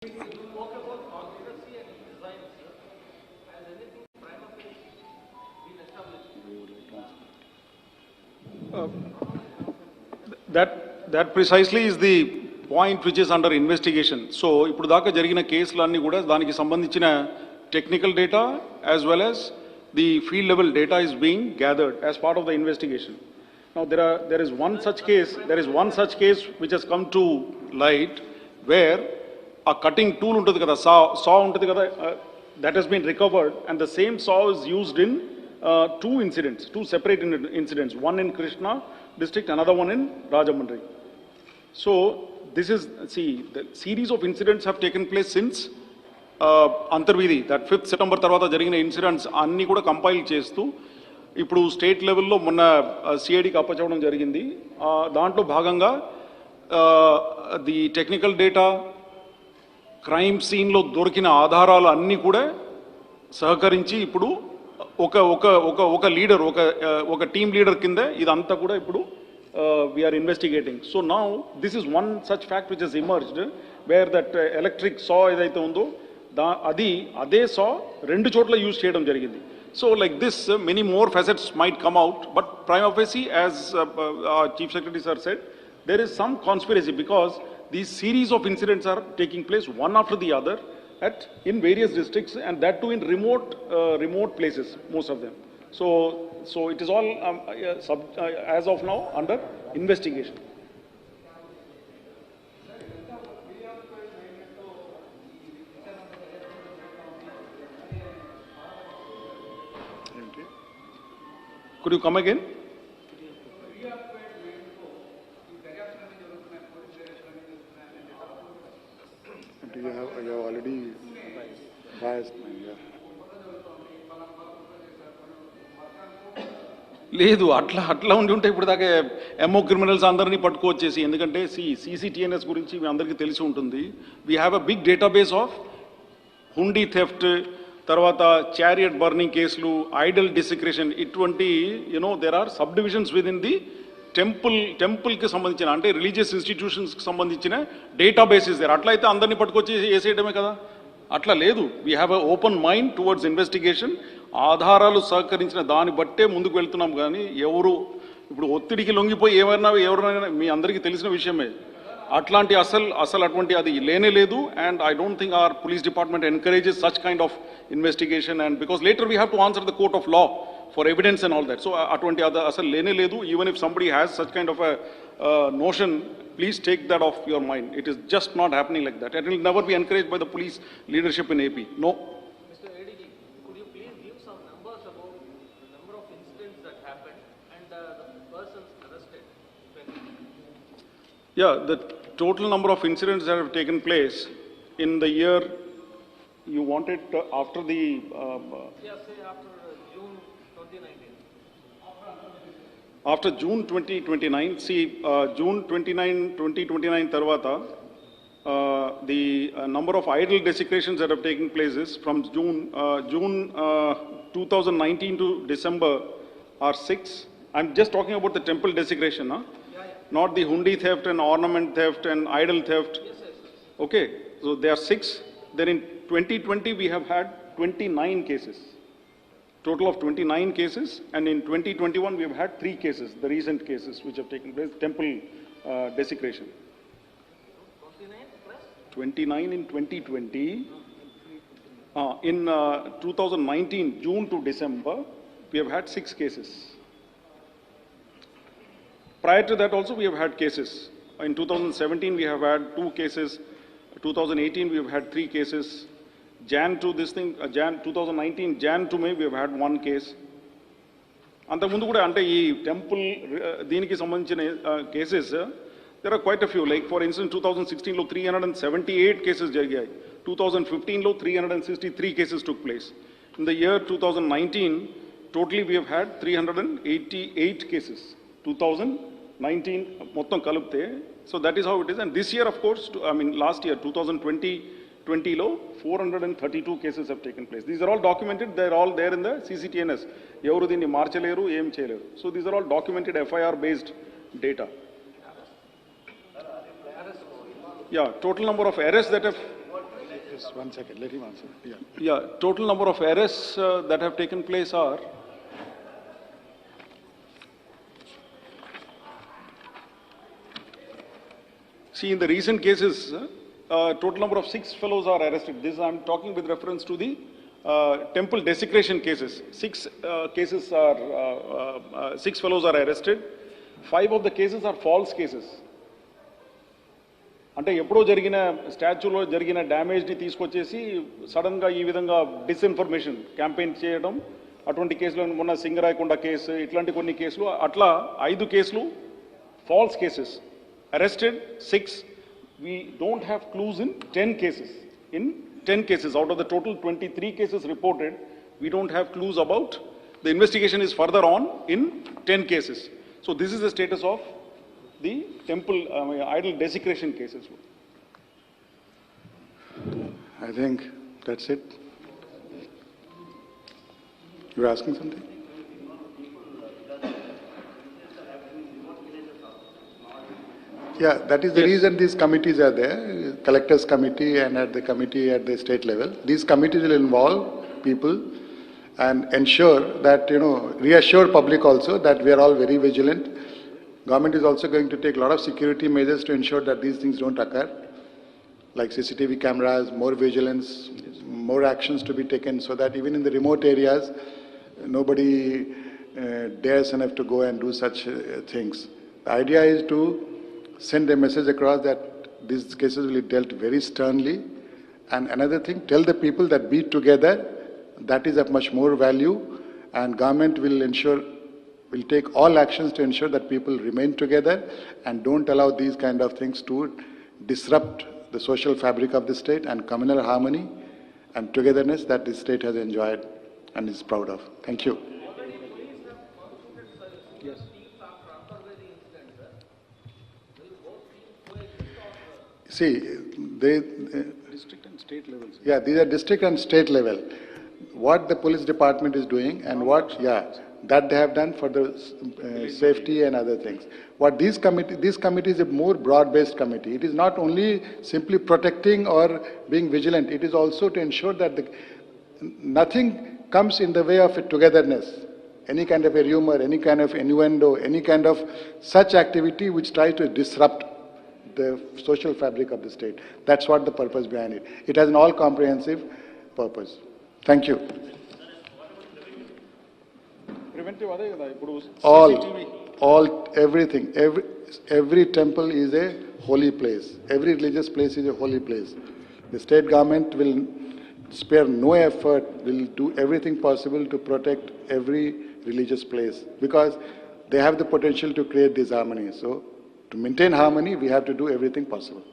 That precisely is the point which is under investigation. So, ఇప్పుడు దాకా జరిగిన కేసులన్నీ కూడా దానికి సంబంధించిన technical data as well as the field level data is being gathered as part of the investigation. Now there is one such case which has come to light where a cutting tool ఉంటుంది కదా, saw ఉంటుంది కదా, that has been recovered, and the same saw is used in two separate incidents, one in Krishna district, another one in Rajahmundry. So this is, the series of incidents have taken place since Antarvidhi, that 5th September తర్వాత జరిగిన incidents అన్నీ కూడా compile చేస్తూ ఇప్పుడు state లెవెల్లో మొన్న సిఐడికి అప్పచెప్పడం జరిగింది. దాంట్లో భాగంగా ది టెక్నికల్ డేటా, క్రైమ్ సీన్లో దొరికిన ఆధారాలు అన్నీ కూడా సహకరించి ఇప్పుడు ఒక లీడర్, ఒక టీమ్ లీడర్ కింద ఇదంతా కూడా ఇప్పుడు we are investigating. So now this is one such fact which has emerged where that electric saw ఏదైతే ఉందో అదే saw రెండు చోట్ల యూజ్ చేయడం జరిగింది. So like this many more facets might come out, but prima facie, as our Chief Secretary sir said, there is some conspiracy because these series of incidents are taking place one after the other in various districts, and that too in remote places, most of them. So it is all as of now under investigation. Could you come again? You have already biased me, yeah. లేదు, అట్లా ఉంటే ఇప్పుడు దాకా MO criminals అందరినీ పట్టుకోవచ్చేసి, ఎందుకంటే CCTNS గురించి మీ అందరికీ తెలిసి ఉంటుంది. We have a big database of hundi theft, తర్వాత చారియట్ బర్నింగ్ కేసులు, ఐడల్ డిసిక్రేషన్, ఇటువంటి there are subdivisions within the టెంపుల్కి సంబంధించిన, అంటే రిలీజియస్ ఇన్స్టిట్యూషన్స్కి సంబంధించిన డేటాబేసెస్ దేర్. అట్లా అయితే అందరినీ పట్టుకొచ్చి వేసేయడమే కదా, అట్లా లేదు. We have a open mind towards investigation. ఆధారాలు సహకరించిన దాన్ని బట్టే ముందుకు వెళ్తున్నాం. కానీ ఎవరు ఇప్పుడు ఒత్తిడికి లొంగిపోయి ఎవరైనా మీ అందరికీ తెలిసిన విషయమే, అట్లాంటి అసలు అటువంటి అది లేనే లేదు. And I don't think our police department encourages such kind of investigation, and because later we have to answer the court of law for evidence and all that. So aటువంటి అసలు లేనే లేదు. Even if somebody has such kind of a notion, please take that off your mind. It is just not happening like that. It will never be encouraged by the police leadership in AP. No. Mr. ADG, could you please give some numbers about the number of incidents that happened and the persons arrested? Yeah, the total number of incidents that have taken place in the year, you want it after the Say after June 2019. After June 2029, June 2029 tarvata, the number of idol desecrations that have taken place is from June 2019 to December are 6. I'm just talking about the temple desecration, not the hundi theft and ornament theft and idol theft. Yes. Okay, so there are 6. Then in 2020 we have had 29 cases. Total of 29 cases, and in 2021 we have had 3 cases, the recent cases which have taken place, temple desecration. 29 plus? 29 in 2020. In 2019, June to December, we have had 6 cases. Prior to that also we have had cases. In 2017 we have had 2 cases. 2018 we have had 3 cases. Jan to this thing, 2019, Jan to May, we have had 1 case. అంతకుముందు కూడా అంటే ఈ temple దీనికి సంబంధించిన cases there are quite a few. Like for instance, 2016లో 378 cases జరిగాయి. 2015లో 363 cases took place. In the year 2019, totally we have had 388 cases. 2019 మొత్తం కలిపితే. So that is how it is. And this year, of course, last year, 2020లో 432 cases have taken place. These are all documented. They are all there in the CCTNS. ఎవరు దీన్ని మార్చలేరు, ఏం చేయలేరు. So these are all documented FIR based data. Yeah, total number of arrests that have Just 1 second, let him answer. Yeah. Yeah, total number of arrests that have taken place are see in the recent cases, total number of 6 fellows are arrested. This I'm talking with reference to the temple desecration cases. 6 cases are 6 fellows are arrested. 5 of the cases are false cases. అంటే ఎప్పుడో జరిగిన స్టాచ్యూలో జరిగిన డ్యామేజ్ని తీసుకొచ్చేసి సడన్గా ఈ విధంగా disinformation campaign చేయడం అటువంటి కేసులు మొన్న సింగరాయకొండ కేసు ఇట్లాంటి కొన్ని కేసులు అట్లా 5 కేసులు false cases. Arrested 6. We don't have clues in 10 cases. In 10 cases out of the total 23 cases reported, we don't have clues about. The investigation is further on in 10 cases. So this is the status of the temple idol desecration cases. I think that's it. You were asking something? Yeah, that is the reason these committees are there, collectors committee and at the committee at the state level. These committees will involve people and ensure that, reassure public also that we are all very vigilant. Government is also going to take a lot of security measures to ensure that these things don't occur, like CCTV cameras, more vigilance, more actions to be taken so that even in the remote areas, nobody dares enough to go and do such things. The idea is to send a message across that these cases will be dealt very sternly. And another thing, tell the people that be together, that is of much more value, and government will take all actions to ensure that people remain together and don't allow these kind of things to disrupt the social fabric of the state and communal harmony and togetherness that the state has enjoyed and is proud of. Thank you. See, District and state levels. yeah, these are district and state level. What the police department is doing and that they have done for the safety and other things. What this committee is a more broad-based committee. It is not only simply protecting or being vigilant. It is also to ensure that nothing comes in the way of a togetherness. Any kind of a rumor, any kind of innuendo, any kind of such activity which tries to disrupt the social fabric of the state. That's what the purpose behind it. It has an all-comprehensive purpose. Thank you. Preventive అదే కదా ఇప్పుడు everything. Every temple is a holy place. Every religious place is a holy place. The state government will spare no effort, will do everything possible to protect every religious place because they have the potential to create disharmony. So to maintain harmony, we have to do everything possible.